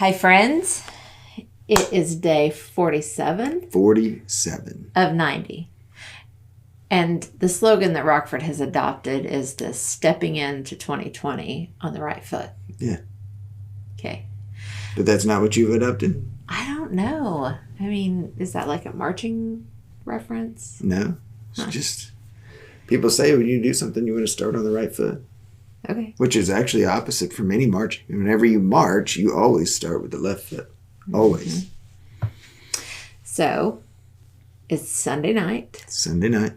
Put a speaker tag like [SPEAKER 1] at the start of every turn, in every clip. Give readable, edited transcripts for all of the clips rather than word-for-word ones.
[SPEAKER 1] Hi, friends. It is day 47
[SPEAKER 2] 47
[SPEAKER 1] of 90. And the slogan that Rockford has adopted is this stepping into 2020 on the right foot.
[SPEAKER 2] Yeah.
[SPEAKER 1] Okay.
[SPEAKER 2] But that's not what you've adopted?
[SPEAKER 1] I don't know. I mean, is that like a marching reference?
[SPEAKER 2] No. It's just people say when you do something, you want to start on the right foot.
[SPEAKER 1] Okay.
[SPEAKER 2] Which is actually opposite from any marching. Whenever you march, you always start with the left foot. Always.
[SPEAKER 1] Mm-hmm. So, it's Sunday night.
[SPEAKER 2] Sunday night.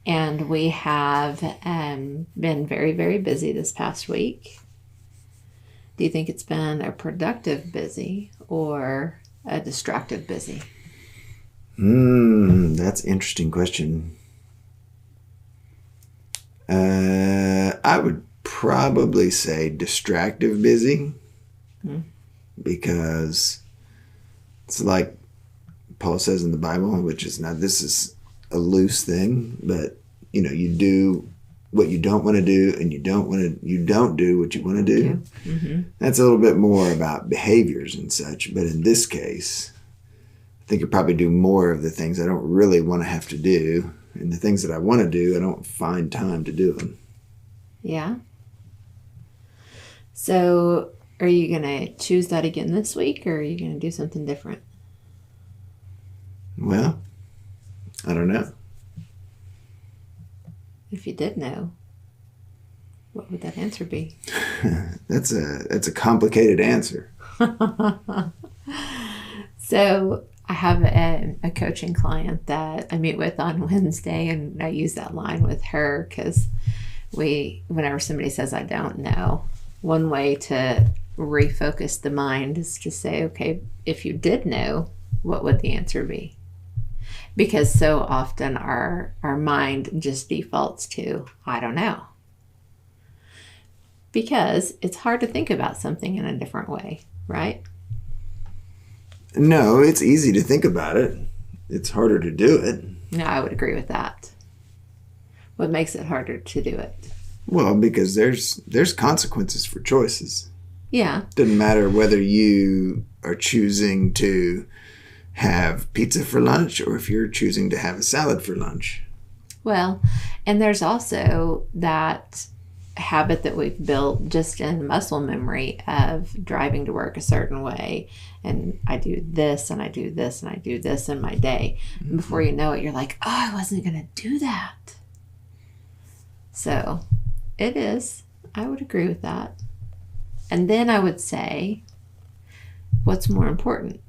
[SPEAKER 1] And we have been very, very busy this past week. Do you think it's been a productive busy or a distracted busy?
[SPEAKER 2] That's an interesting question. I would probably say distractive busy because it's like Paul says in the Bible, which is not, this is a loose thing, but you do what you don't want to do and you don't do what you want to do.
[SPEAKER 1] Mm-hmm.
[SPEAKER 2] That's a little bit more about behaviors and such, but in this case, I think you probably do more of the things I don't really want to have to do, and the things that I want to do, I don't find time to do them.
[SPEAKER 1] Yeah. So, are you going to choose that again this week, or are you going to do something different?
[SPEAKER 2] Well, I don't know.
[SPEAKER 1] If you did know, what would that answer be?
[SPEAKER 2] That's a complicated answer.
[SPEAKER 1] So, I have a coaching client that I meet with on Wednesday, and I use that line with her because whenever somebody says I don't know, one way to refocus the mind is to say, okay, if you did know, what would the answer be? Because so often our mind just defaults to, I don't know. Because it's hard to think about something in a different way, right?
[SPEAKER 2] No, it's easy to think about it. It's harder to do it.
[SPEAKER 1] No, I would agree with that. What makes it harder to do it?
[SPEAKER 2] Well, because there's consequences for choices.
[SPEAKER 1] Yeah.
[SPEAKER 2] Doesn't matter whether you are choosing to have pizza for lunch or if you're choosing to have a salad for lunch.
[SPEAKER 1] Well, and there's also that habit that we've built just in muscle memory of driving to work a certain way, and I do this and I do this and I do this in my day. And before you know it, you're like, oh, I wasn't going to do that. So it is. I would agree with that. And then I would say, what's more important?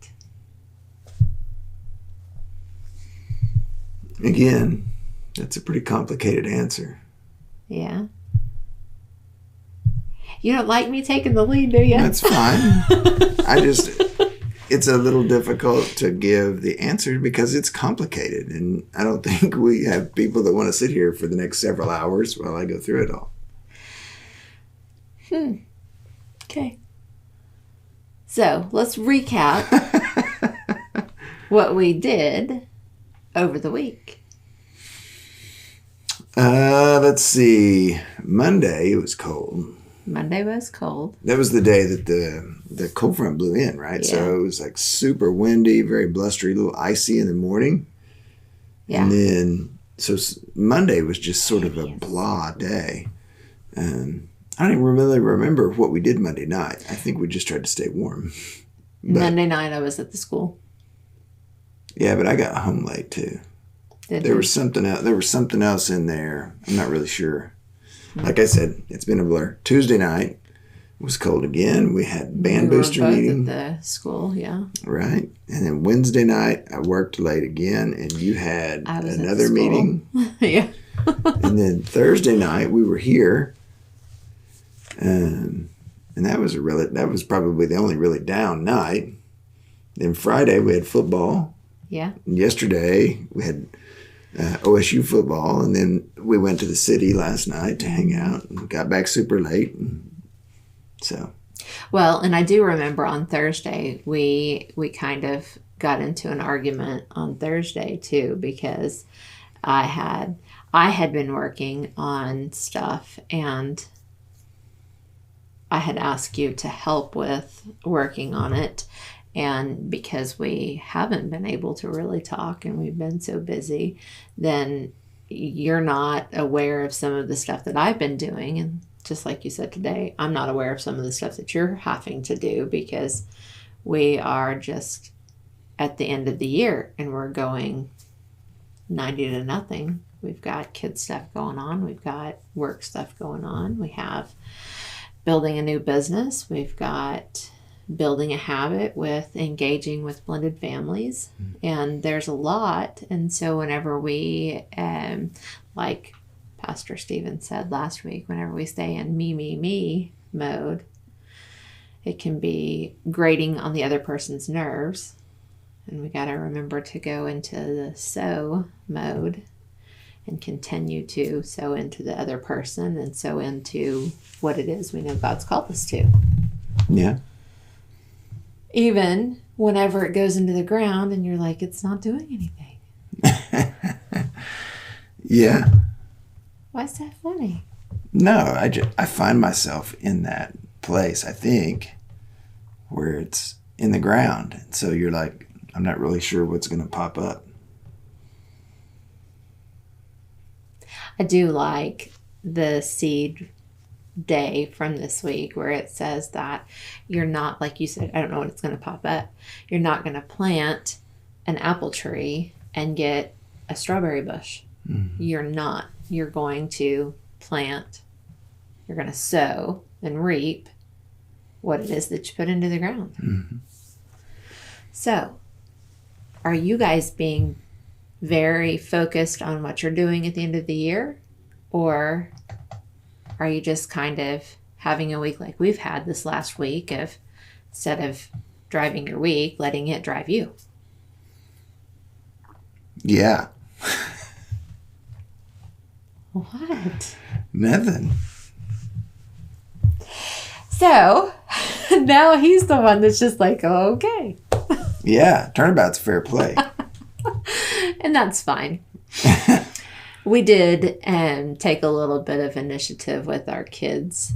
[SPEAKER 2] Again, that's a pretty complicated answer.
[SPEAKER 1] Yeah. You don't like me taking the lead, do you?
[SPEAKER 2] That's fine. It's a little difficult to give the answer because it's complicated. And I don't think we have people that want to sit here for the next several hours while I go through it all.
[SPEAKER 1] Okay. So let's recap what we did over the week.
[SPEAKER 2] Let's see. Monday, it was cold.
[SPEAKER 1] Monday was cold.
[SPEAKER 2] That was the day that the cold front blew in, right?
[SPEAKER 1] Yeah.
[SPEAKER 2] So it was like super windy, very blustery, a little icy in the morning.
[SPEAKER 1] Yeah.
[SPEAKER 2] And then, so Monday was just sort of a blah day. I don't even really remember what we did Monday night. I think we just tried to stay warm.
[SPEAKER 1] Monday night I was at the school.
[SPEAKER 2] Yeah, but I got home late too. There was something else in there. I'm not really sure. Like I said, it's been a blur. Tuesday night was cold again. We had band booster meeting
[SPEAKER 1] at the school, yeah.
[SPEAKER 2] Right. And then Wednesday night I worked late again, and you had another meeting.
[SPEAKER 1] Yeah.
[SPEAKER 2] And then Thursday night we were here, and that was probably the only really down night. Then Friday we had football.
[SPEAKER 1] Yeah.
[SPEAKER 2] And yesterday we had OSU football, and then we went to the city last night to hang out and got back super late.
[SPEAKER 1] Well, and I do remember on Thursday we kind of got into an argument on Thursday too, because I had been working on stuff and I had asked you to help with working on it. And because we haven't been able to really talk and we've been so busy, then you're not aware of some of the stuff that I've been doing. And just like you said today, I'm not aware of some of the stuff that you're having to do because we are just at the end of the year and we're going 90 to nothing. We've got kid stuff going on. We've got work stuff going on. We have building a new business. We've got building a habit with engaging with blended families. And there's a lot. And so whenever we, like Pastor Stephen said last week, whenever we stay in me mode, it can be grating on the other person's nerves. And we got to remember to go into the sow mode and continue to sow into the other person and sow into what it is we know God's called us to.
[SPEAKER 2] Yeah.
[SPEAKER 1] Even whenever it goes into the ground and you're like, it's not doing anything.
[SPEAKER 2] Yeah.
[SPEAKER 1] Why is that funny?
[SPEAKER 2] No, I find myself in that place, I think, where it's in the ground. And so you're like, I'm not really sure what's going to pop up.
[SPEAKER 1] I do like the seed day from this week where it says that you're not, like you said, I don't know when it's going to pop up. You're not going to plant an apple tree and get a strawberry bush. Mm-hmm. You're not. You're going to plant, you're going to sow and reap what it is that you put into the ground. Mm-hmm. So, are you guys being very focused on what you're doing at the end of the year? Or are you just kind of having a week like we've had this last week of, instead of driving your week, letting it drive you?
[SPEAKER 2] Yeah.
[SPEAKER 1] What?
[SPEAKER 2] Nothing.
[SPEAKER 1] So, now he's the one that's just like, oh, okay.
[SPEAKER 2] Yeah, turnabout's fair play.
[SPEAKER 1] And that's fine. We did take a little bit of initiative with our kids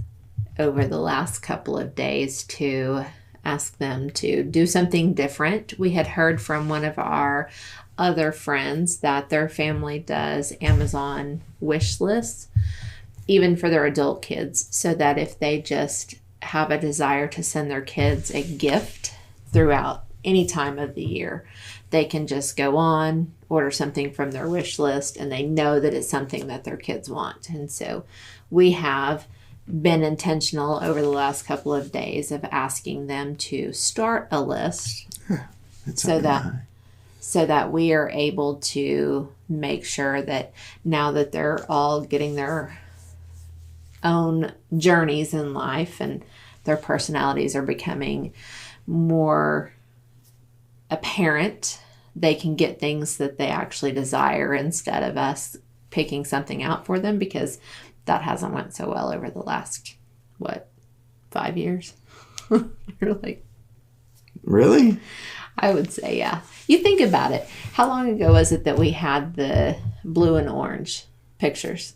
[SPEAKER 1] over the last couple of days to ask them to do something different. We had heard from one of our other friends that their family does Amazon wish lists, even for their adult kids, so that if they just have a desire to send their kids a gift throughout any time of the year, they can just go on, order something from their wish list, and they know that it's something that their kids want. And so we have been intentional over the last couple of days of asking them to start a list so that we are able to make sure that now that they're all getting their own journeys in life and their personalities are becoming more apparent, they can get things that they actually desire instead of us picking something out for them, because that hasn't went so well over the last, 5 years? You're like,
[SPEAKER 2] really?
[SPEAKER 1] I would say, yeah. You think about it. How long ago was it that we had the blue and orange pictures?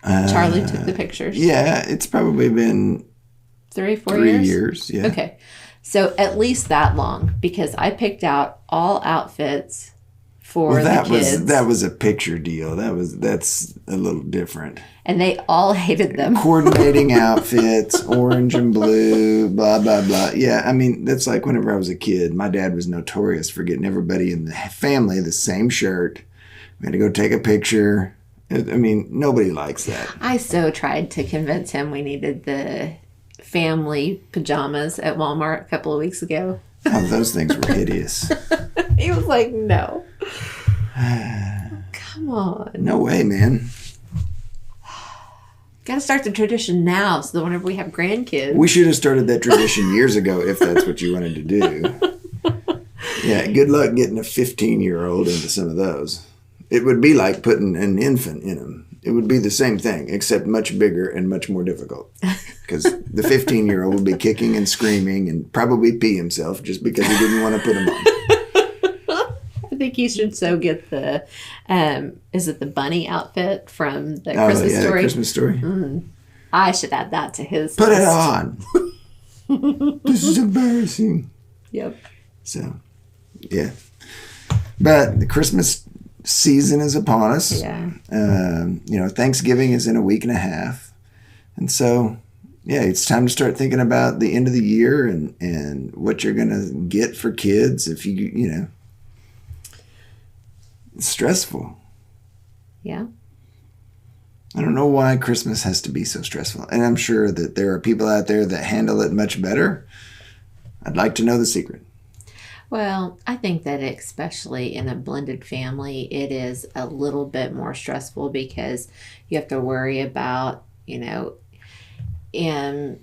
[SPEAKER 1] Charlie took the pictures.
[SPEAKER 2] Yeah, it's probably been
[SPEAKER 1] 3
[SPEAKER 2] years. Yeah.
[SPEAKER 1] Okay. So at least that long, because I picked out all outfits for the kids.
[SPEAKER 2] That was a picture deal. That's a little different.
[SPEAKER 1] And they all hated them.
[SPEAKER 2] Coordinating outfits, orange and blue, blah, blah, blah. Yeah, I mean, that's like whenever I was a kid, my dad was notorious for getting everybody in the family the same shirt. We had to go take a picture. I mean, nobody likes that.
[SPEAKER 1] I so tried to convince him we needed the family pajamas at Walmart a couple of weeks ago.
[SPEAKER 2] Oh, those things were hideous.
[SPEAKER 1] He was like, no. Come on.
[SPEAKER 2] No way, man.
[SPEAKER 1] Got to start the tradition now so that whenever we have grandkids.
[SPEAKER 2] We should have started that tradition years ago if that's what you wanted to do. Yeah, good luck getting a 15-year-old into some of those. It would be like putting an infant in them. It would be the same thing, except much bigger and much more difficult. Because the 15-year-old would be kicking and screaming and probably pee himself just because he didn't want to put them on.
[SPEAKER 1] I think you should so get the, is it the bunny outfit from the Christmas Story?
[SPEAKER 2] The Christmas Story.
[SPEAKER 1] I should add that to his
[SPEAKER 2] Put
[SPEAKER 1] list.
[SPEAKER 2] it on. This is embarrassing.
[SPEAKER 1] Yep.
[SPEAKER 2] So, yeah. But the Christmas season is upon us.
[SPEAKER 1] Yeah.
[SPEAKER 2] Thanksgiving is in a week and a half. And so, yeah, it's time to start thinking about the end of the year and what you're going to get for kids if it's stressful.
[SPEAKER 1] Yeah.
[SPEAKER 2] I don't know why Christmas has to be so stressful. And I'm sure that there are people out there that handle it much better. I'd like to know the secret.
[SPEAKER 1] Well, I think that especially in a blended family, it is a little bit more stressful because you have to worry about, am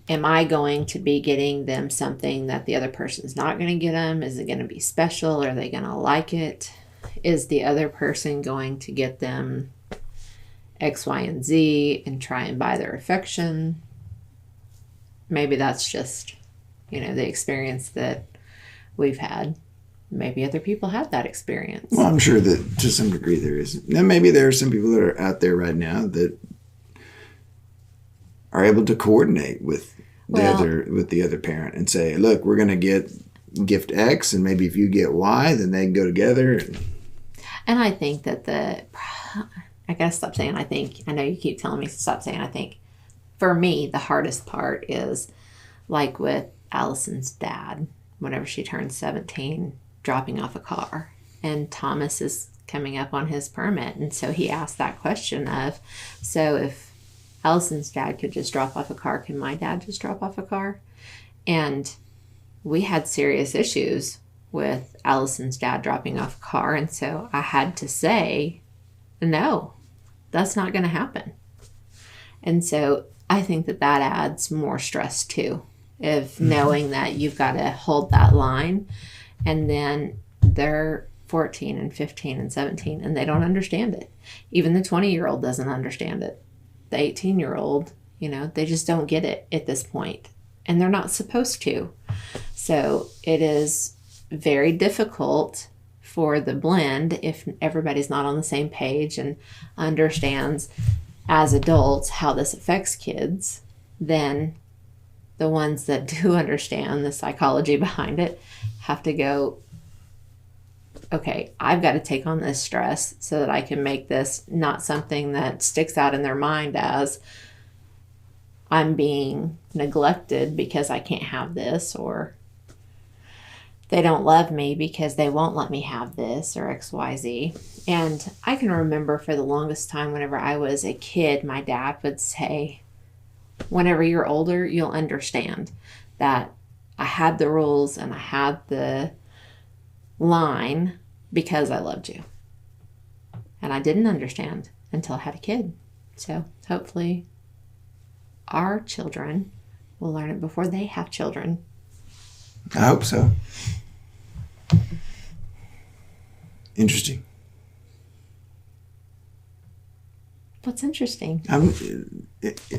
[SPEAKER 1] I going to be getting them something that the other person's not going to get them? Is it going to be special? Are they going to like it? Is the other person going to get them X, Y, and Z and try and buy their affection? Maybe that's just, the experience that we've had. Maybe other people had that experience.
[SPEAKER 2] Well, I'm sure that to some degree there is. Now, maybe there are some people that are out there right now that are able to coordinate with the other parent and say, look, we're going to get gift X, and maybe if you get Y, then they can go together.
[SPEAKER 1] And I think that I gotta stop saying I think. I know you keep telling me to stop saying I think. For me, the hardest part is like with Allison's dad, whenever she turns 17, dropping off a car. And Thomas is coming up on his permit. And so he asked that question of, so if Allison's dad could just drop off a car, can my dad just drop off a car? And we had serious issues with Allison's dad dropping off a car. And so I had to say, no, that's not going to happen. And so I think that adds more stress too, of knowing that you've got to hold that line, and then they're 14 and 15 and 17 and they don't understand it. Even the 20-year-old doesn't understand it. The 18-year-old, they just don't get it at this point, and they're not supposed to. So it is very difficult for the blend if everybody's not on the same page and understands as adults how this affects kids. Then the ones that do understand the psychology behind it have to go, okay, I've got to take on this stress so that I can make this not something that sticks out in their mind as I'm being neglected because I can't have this, or they don't love me because they won't let me have this, or XYZ. And I can remember for the longest time whenever I was a kid, my dad would say, whenever you're older, you'll understand that I had the rules and I had the line because I loved you. And I didn't understand until I had a kid. So hopefully our children will learn it before they have children.
[SPEAKER 2] I hope so. Interesting.
[SPEAKER 1] What's interesting?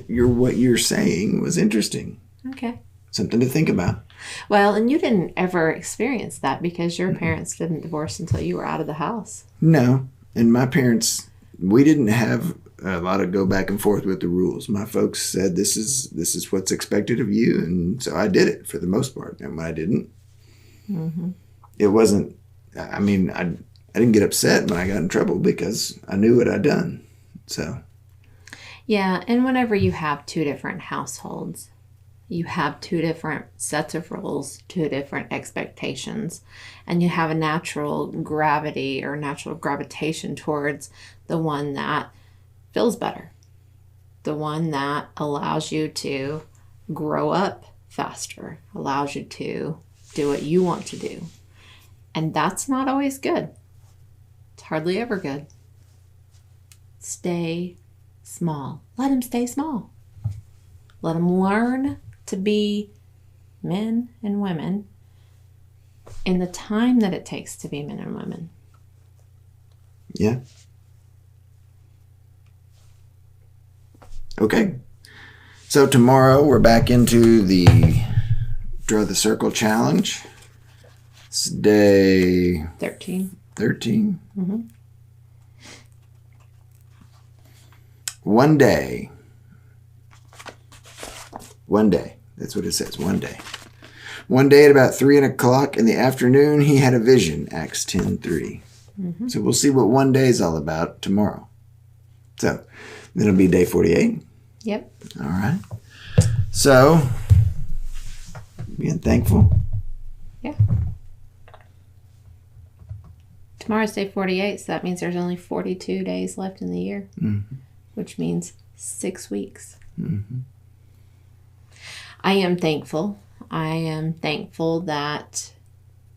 [SPEAKER 2] What you're saying was interesting.
[SPEAKER 1] Okay.
[SPEAKER 2] Something to think about.
[SPEAKER 1] Well, and you didn't ever experience that because your parents didn't divorce until you were out of the house.
[SPEAKER 2] No. And my parents, we didn't have a lot of go back and forth with the rules. My folks said, this is what's expected of you. And so I did it for the most part. And when I didn't, it wasn't, I didn't get upset when I got in trouble because I knew what I'd done. So.
[SPEAKER 1] Yeah. And whenever you have two different households, you have two different sets of rules, two different expectations, and you have a natural gravity or natural gravitation towards the one that feels better, the one that allows you to grow up faster, allows you to do what you want to do. And that's not always good. It's hardly ever good. Stay small. Let them stay small. Let them learn to be men and women in the time that it takes to be men and women.
[SPEAKER 2] Yeah. Okay. So tomorrow we're back into the Draw the Circle challenge. It's day
[SPEAKER 1] 13.
[SPEAKER 2] 13. One day One day. That's what it says. One day. One day at about 3:00 in the afternoon, he had a vision, Acts 10:3. Mm-hmm. So we'll see what one day is all about tomorrow. So then it'll be day 48.
[SPEAKER 1] Yep.
[SPEAKER 2] All right. So, being thankful.
[SPEAKER 1] Yeah. Tomorrow's day 48, so that means there's only 42 days left in the year, which means 6 weeks. Mm-hmm. I am thankful. I am thankful that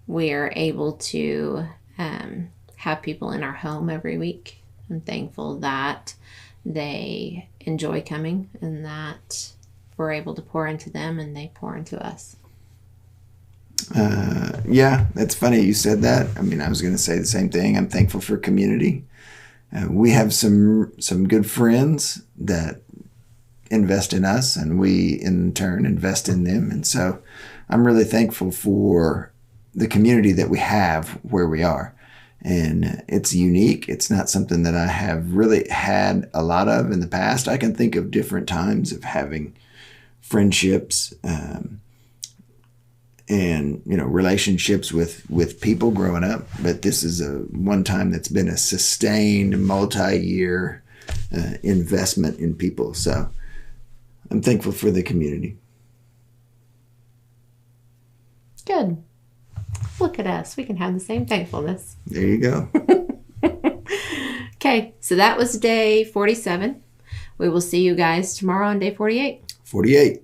[SPEAKER 1] we are able to have people in our home every week. I'm thankful that they enjoy coming and that we're able to pour into them and they pour into us.
[SPEAKER 2] Yeah, that's funny you said that. I mean, I was going to say the same thing. I'm thankful for community. We have some good friends that invest in us and we in turn invest in them. And so I'm really thankful for the community that we have where we are. And it's unique. It's not something that I have really had a lot of in the past. I can think of different times of having friendships and relationships with people growing up, but this is one time that's been a sustained multi-year investment in people. So I'm thankful for the community.
[SPEAKER 1] Good. Look at us. We can have the same thankfulness.
[SPEAKER 2] There you go.
[SPEAKER 1] Okay, so that was day 47. We will see you guys tomorrow on day 48.
[SPEAKER 2] 48.